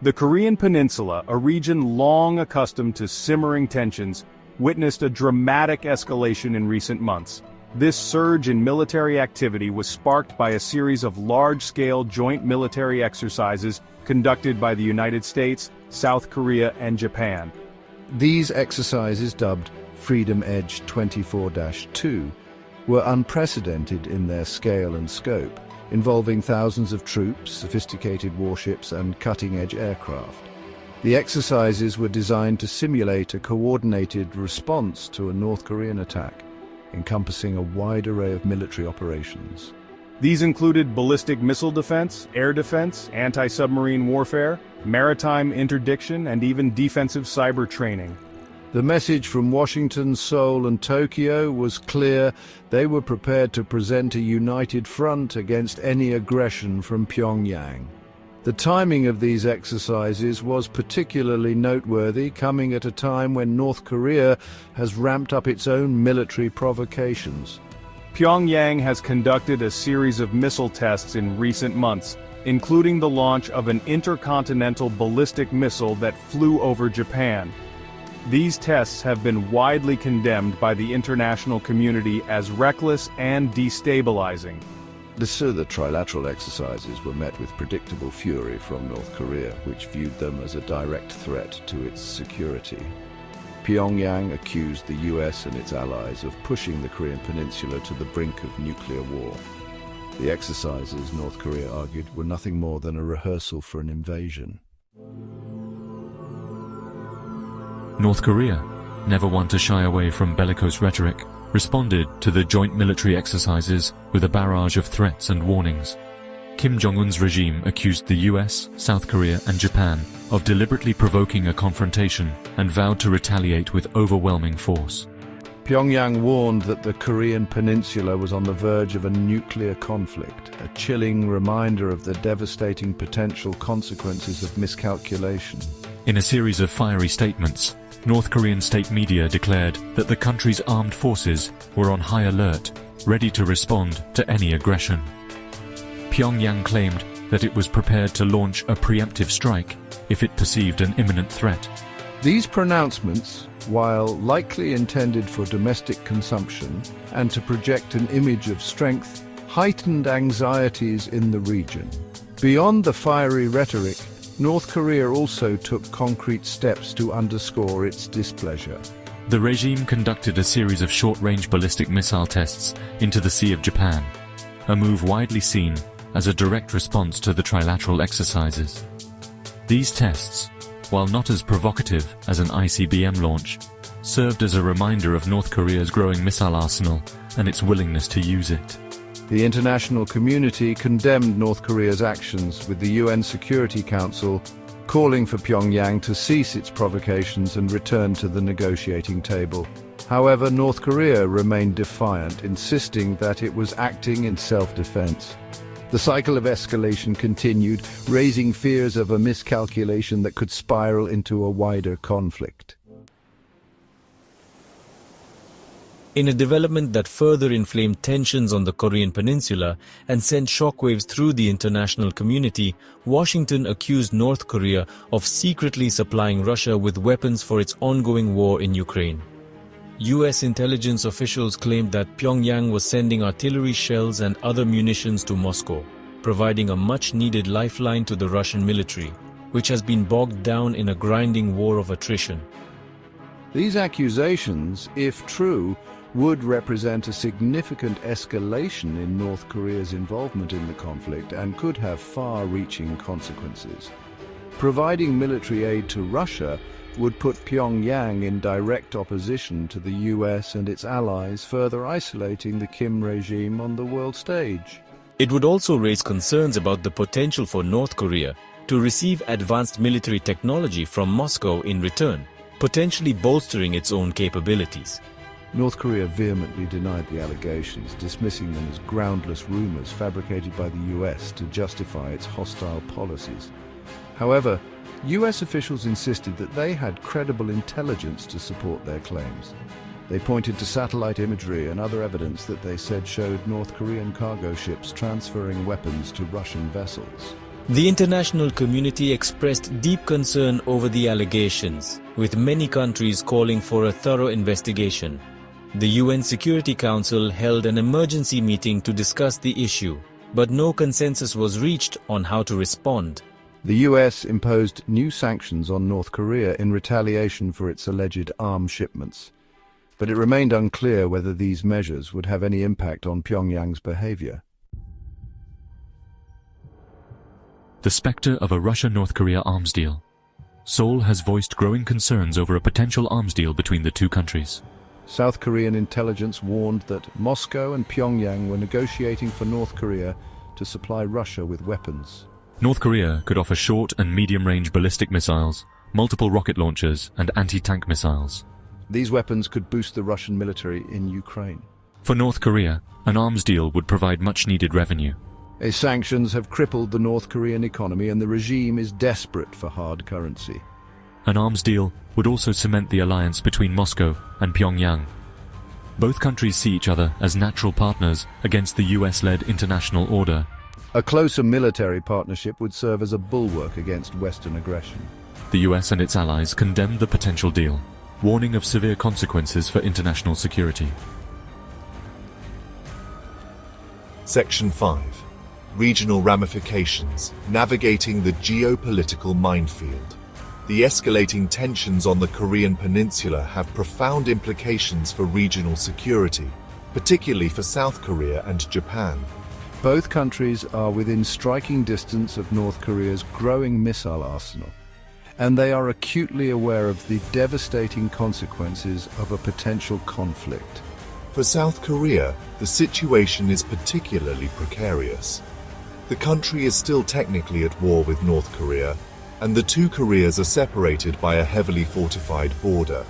The Korean Peninsula, a region long accustomed to simmering tensions, witnessed a dramatic escalation in recent months. This surge in military activity was sparked by a series of large-scale joint military exercises conducted by the United States, South Korea, and Japan. These exercises, dubbed Freedom Edge 24-2, were unprecedented in their scale and scope, involving thousands of troops, sophisticated warships, and cutting-edge aircraft. The exercises were designed to simulate a coordinated response to a North Korean attack, encompassing a wide array of military operations. These included ballistic missile defense, air defense, anti-submarine warfare, maritime interdiction, and even defensive cyber training. The message from Washington, Seoul, and Tokyo was clear. They were prepared to present a united front against any aggression from Pyongyang. The timing of these exercises was particularly noteworthy, coming at a time when North Korea has ramped up its own military provocations. Pyongyang has conducted a series of missile tests in recent months, including the launch of an intercontinental ballistic missile that flew over Japan. These tests have been widely condemned by the international community as reckless and destabilizing. The Trilateral exercises were met with predictable fury from North Korea, which viewed them as a direct threat to its security. Pyongyang accused the US and its allies of pushing the Korean Peninsula to the brink of nuclear war. The exercises, North Korea argued, were nothing more than a rehearsal for an invasion. North Korea, never one to shy away from bellicose rhetoric, responded to the joint military exercises with a barrage of threats and warnings. Kim Jong-un's regime accused the US, South Korea, and Japan of deliberately provoking a confrontation and vowed to retaliate with overwhelming force. Pyongyang warned that the Korean Peninsula was on the verge of a nuclear conflict, a chilling reminder of the devastating potential consequences of miscalculation. In a series of fiery statements, North Korean state media declared that the country's armed forces were on high alert, ready to respond to any aggression. Pyongyang claimed that it was prepared to launch a preemptive strike if it perceived an imminent threat. These pronouncements, while likely intended for domestic consumption and to project an image of strength, heightened anxieties in the region. Beyond the fiery rhetoric, North Korea also took concrete steps to underscore its displeasure. The regime conducted a series of short-range ballistic missile tests into the Sea of Japan, a move widely seen as a direct response to the Trilateral exercises. These tests, while not as provocative as an ICBM launch, served as a reminder of North Korea's growing missile arsenal and its willingness to use it. The international community condemned North Korea's actions, with the UN Security Council calling for Pyongyang to cease its provocations and return to the negotiating table. However, North Korea remained defiant, insisting that it was acting in self-defense. The cycle of escalation continued, raising fears of a miscalculation that could spiral into a wider conflict. In a development that further inflamed tensions on the Korean Peninsula and sent shockwaves through the international community, Washington accused North Korea of secretly supplying Russia with weapons for its ongoing war in Ukraine. US intelligence officials claimed that Pyongyang was sending artillery shells and other munitions to Moscow, providing a much-needed lifeline to the Russian military, which has been bogged down in a grinding war of attrition. These accusations, if true, would represent a significant escalation in North Korea's involvement in the conflict and could have far-reaching consequences. Providing military aid to Russia would put Pyongyang in direct opposition to the US and its allies, further isolating the Kim regime on the world stage. It would also raise concerns about the potential for North Korea to receive advanced military technology from Moscow in return, potentially bolstering its own capabilities. North Korea vehemently denied the allegations, dismissing them as groundless rumors fabricated by the US to justify its hostile policies. However, US officials insisted that they had credible intelligence to support their claims. They pointed to satellite imagery and other evidence that they said showed North Korean cargo ships transferring weapons to Russian vessels. The international community expressed deep concern over the allegations, with many countries calling for a thorough investigation. The UN Security Council held an emergency meeting to discuss the issue, but no consensus was reached on how to respond. The US imposed new sanctions on North Korea in retaliation for its alleged arms shipments, but it remained unclear whether these measures would have any impact on Pyongyang's behavior. The specter of a Russia-North Korea arms deal. Seoul has voiced growing concerns over a potential arms deal between the two countries. South Korean intelligence warned that Moscow and Pyongyang were negotiating for North Korea to supply Russia with weapons. North Korea could offer short and medium-range ballistic missiles, multiple rocket launchers, and anti-tank missiles. These weapons could boost the Russian military in Ukraine. For North Korea, an arms deal would provide much-needed revenue. Sanctions have crippled the North Korean economy, and the regime is desperate for hard currency. An arms deal would also cement the alliance between Moscow and Pyongyang. Both countries see each other as natural partners against the US-led international order. A closer military partnership would serve as a bulwark against Western aggression. The US and its allies condemned the potential deal, warning of severe consequences for international security. Section 5. Regional Ramifications, Navigating the Geopolitical Minefield. The escalating tensions on the Korean Peninsula have profound implications for regional security, particularly for South Korea and Japan. Both countries are within striking distance of North Korea's growing missile arsenal, and they are acutely aware of the devastating consequences of a potential conflict. For South Korea, the situation is particularly precarious. The country is still technically at war with North Korea, and the two Koreas are separated by a heavily fortified border.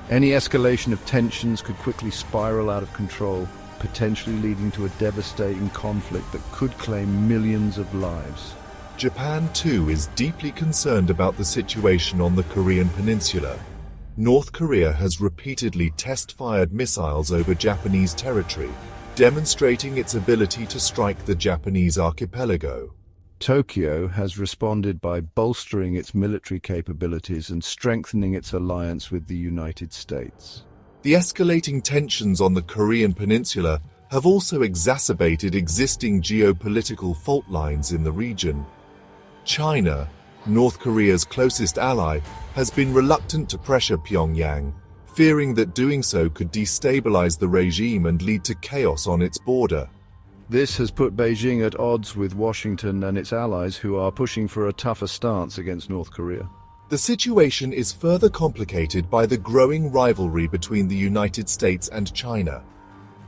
Any escalation of tensions could quickly spiral out of control, potentially leading to a devastating conflict that could claim millions of lives. Japan, too, is deeply concerned about the situation on the Korean Peninsula. North Korea has repeatedly test-fired missiles over Japanese territory, demonstrating its ability to strike the Japanese archipelago. Tokyo has responded by bolstering its military capabilities and strengthening its alliance with the United States. The escalating tensions on the Korean Peninsula have also exacerbated existing geopolitical fault lines in the region. China, North Korea's closest ally, has been reluctant to pressure Pyongyang, fearing that doing so could destabilize the regime and lead to chaos on its border. This has put Beijing at odds with Washington and its allies, who are pushing for a tougher stance against North Korea. The situation is further complicated by the growing rivalry between the United States and China.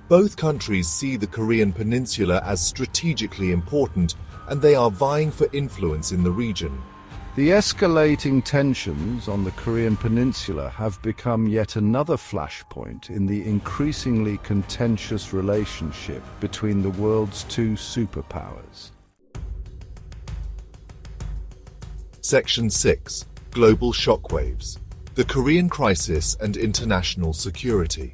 Both countries see the Korean Peninsula as strategically important, and they are vying for influence in the region. The escalating tensions on the Korean Peninsula have become yet another flashpoint in the increasingly contentious relationship between the world's two superpowers. Section 6. Global Shockwaves. The Korean Crisis and International Security.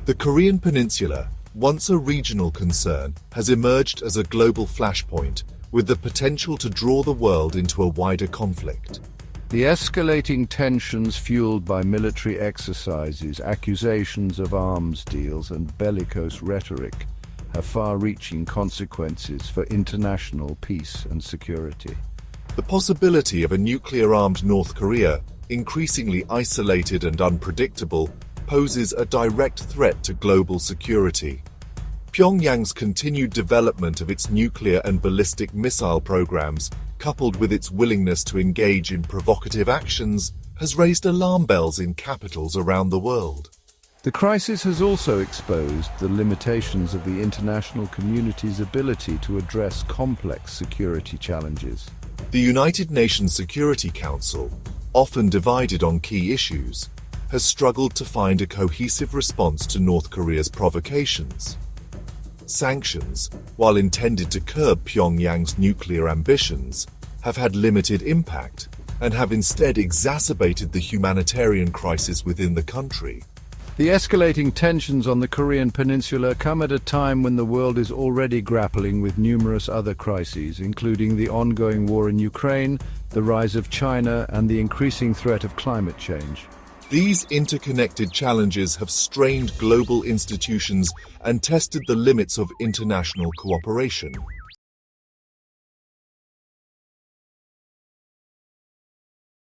The Korean Peninsula, once a regional concern, has emerged as a global flashpoint, with the potential to draw the world into a wider conflict. The escalating tensions fueled by military exercises, accusations of arms deals, and bellicose rhetoric have far-reaching consequences for international peace and security. The possibility of a nuclear-armed North Korea, increasingly isolated and unpredictable, poses a direct threat to global security. Pyongyang's continued development of its nuclear and ballistic missile programs, coupled with its willingness to engage in provocative actions, has raised alarm bells in capitals around the world. The crisis has also exposed the limitations of the international community's ability to address complex security challenges. The United Nations Security Council, often divided on key issues, has struggled to find a cohesive response to North Korea's provocations. Sanctions, while intended to curb Pyongyang's nuclear ambitions, have had limited impact and have instead exacerbated the humanitarian crisis within the country. The escalating tensions on the Korean Peninsula come at a time when the world is already grappling with numerous other crises, including the ongoing war in Ukraine, the rise of China, and the increasing threat of climate change. These interconnected challenges have strained global institutions and tested the limits of international cooperation.